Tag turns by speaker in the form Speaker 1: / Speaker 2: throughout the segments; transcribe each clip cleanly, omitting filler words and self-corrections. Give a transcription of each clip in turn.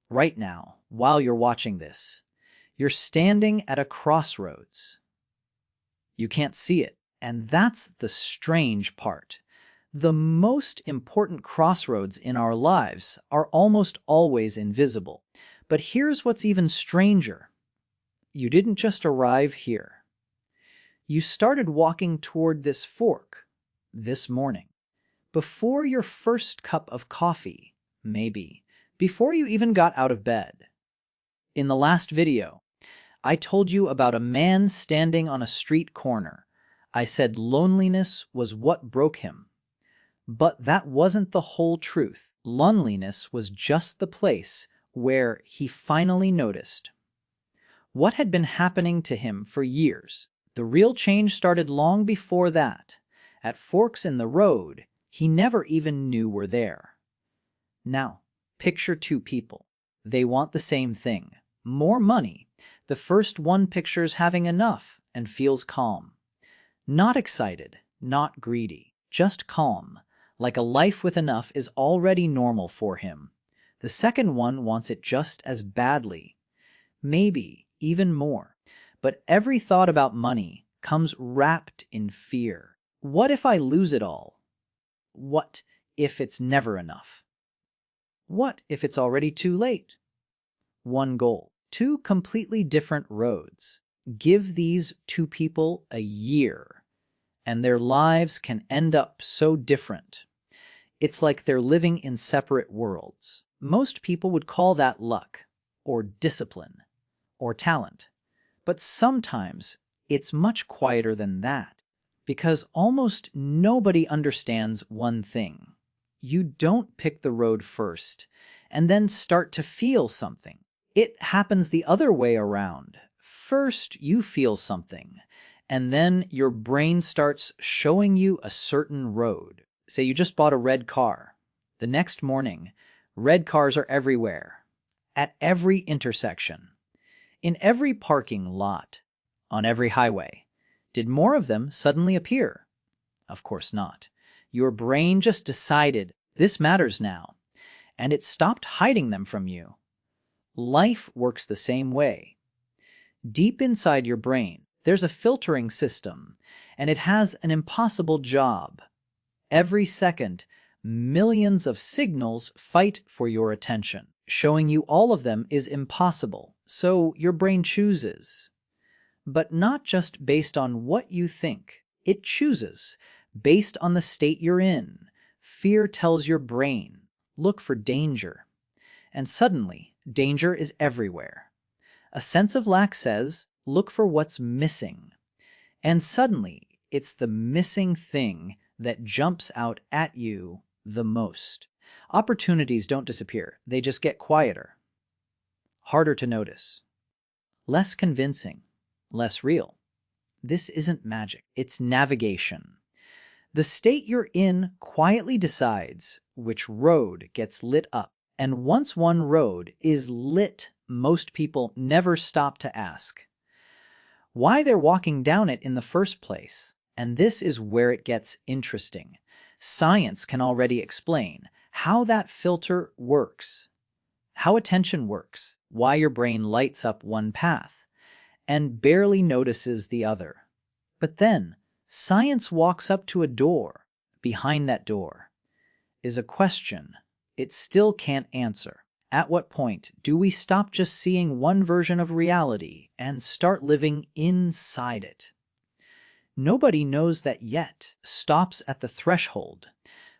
Speaker 1: Right now, while you're watching this, you're standing at a crossroads. You can't see it, and that's the strange part. The most important crossroads in our lives are almost always invisible. But here's what's even stranger. You didn't just arrive here. You started walking toward this fork this morning. Before your first cup of coffee, maybe. Before you even got out of bed. In the last video, I told you about a man standing on a street corner. I said loneliness was what broke him. But that wasn't the whole truth. Loneliness was just the place where he finally noticed what had been happening to him for years. The real change started long before that, at forks in the road he never even knew were there. Now, picture two people. They want the same thing, more money. The first one pictures having enough and feels calm. Not excited, not greedy, just calm, like a life with enough is already normal for him. The second one wants it just as badly, maybe even more. But every thought about money comes wrapped in fear. What if I lose it all? What if it's never enough? What if it's already too late? One goal, two completely different roads. Give these two people a year, and their lives can end up so different. It's like they're living in separate worlds. Most people would call that luck, or discipline, or talent. But sometimes it's much quieter than that, because almost nobody understands one thing. You don't pick the road first and then start to feel something. It happens the other way around. First, you feel something, and then your brain starts showing you a certain road. Say you just bought a red car. The next morning, red cars are everywhere, at every intersection, in every parking lot, on every highway. Did more of them suddenly appear? Of course not. Your brain just decided this matters now, and it stopped hiding them from you. Life works the same way. Deep inside your brain, there's a filtering system, and it has an impossible job. Every second, millions of signals fight for your attention. Showing you all of them is impossible, so your brain chooses. But not just based on what you think. It chooses based on the state you're in. Fear tells your brain, look for danger. And suddenly, danger is everywhere. A sense of lack says, look for what's missing. And suddenly, it's the missing thing that jumps out at you the most. Opportunities don't disappear. They just get quieter, harder to notice, less convincing, less real. This isn't magic. It's navigation. The state you're in quietly decides which road gets lit up. And once one road is lit, most people never stop to ask why they're walking down it in the first place. And this is where it gets interesting. Science can already explain how that filter works, how attention works, why your brain lights up one path and barely notices the other. But then, science walks up to a door. Behind that door is a question it still can't answer. At what point do we stop just seeing one version of reality and start living inside it? Nobody knows that yet. Stops at the threshold.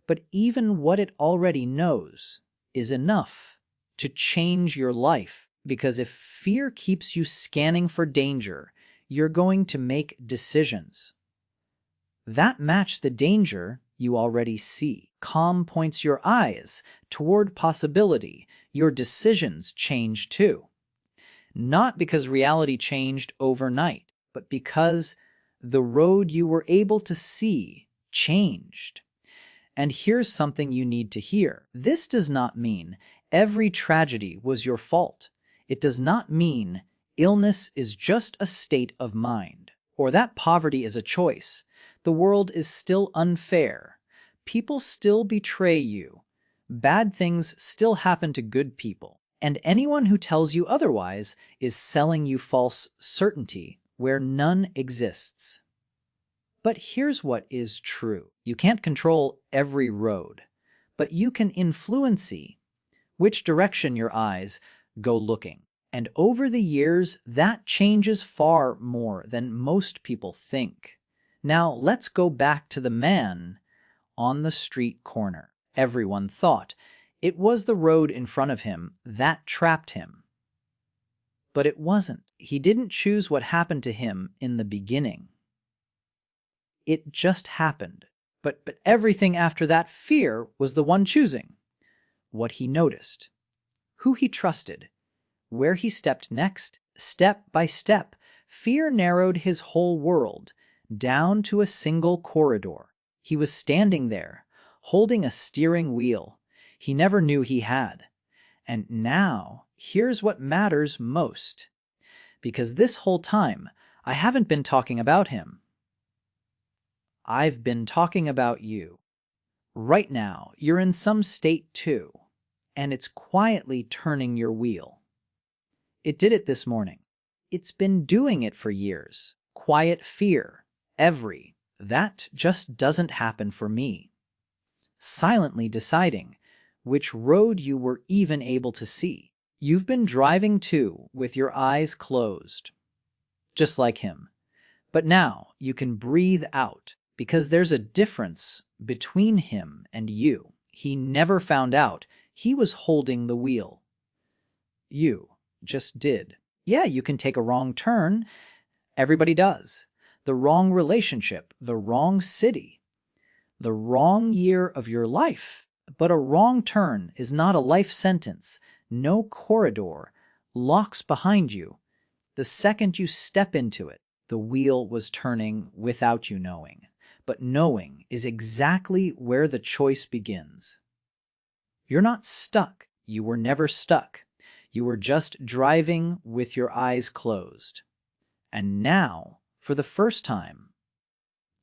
Speaker 1: But even what it already knows is enough to change your life. Because if fear keeps you scanning for danger, you're going to make decisions that match the danger you already see. Calm points your eyes toward possibility. Your decisions change too. Not because reality changed overnight, but because the road you were able to see changed. And here's something you need to hear. This does not mean every tragedy was your fault. It does not mean illness is just a state of mind, or that poverty is a choice. The world is still unfair. People still betray you. Bad things still happen to good people. And anyone who tells you otherwise is selling you false certainty where none exists. But here's what is true. You can't control every road, but you can influence which direction your eyes go looking. And over the years, that changes far more than most people think. Now, let's go back to the man on the street corner. Everyone thought it was the road in front of him that trapped him. But it wasn't. He didn't choose what happened to him in the beginning. It just happened. But everything after that fear was the one choosing. What he noticed, who he trusted, where he stepped next, step by step, fear narrowed his whole world down to a single corridor. He was standing there, holding a steering wheel he never knew he had. And now, here's what matters most. Because this whole time, I haven't been talking about him. I've been talking about you. Right now, you're in some state too, and it's quietly turning your wheel. It did it this morning. It's been doing it for years. Quiet fear. That just doesn't happen for me. Silently deciding which road you were even able to see. You've been driving too, with your eyes closed. Just like him. But now you can breathe out, because there's a difference between him and you. He never found out he was holding the wheel. You just did. Yeah, you can take a wrong turn. Everybody does. The wrong relationship, the wrong city, the wrong year of your life. But a wrong turn is not a life sentence. No corridor locks behind you. The second you step into it, the wheel was turning without you knowing. But knowing is exactly where the choice begins. You're not stuck. You were never stuck. You were just driving with your eyes closed. And now, for the first time,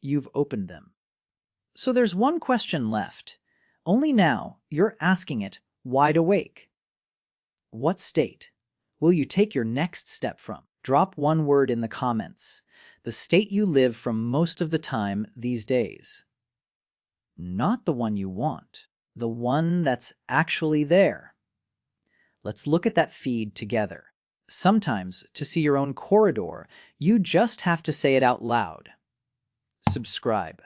Speaker 1: you've opened them. So there's one question left. Only now you're asking it wide awake. What state will you take your next step from? Drop one word in the comments. The state you live from most of the time these days. Not the one you want. The one that's actually there. Let's look at that feed together. Sometimes, to see your own corridor, you just have to say it out loud. Subscribe.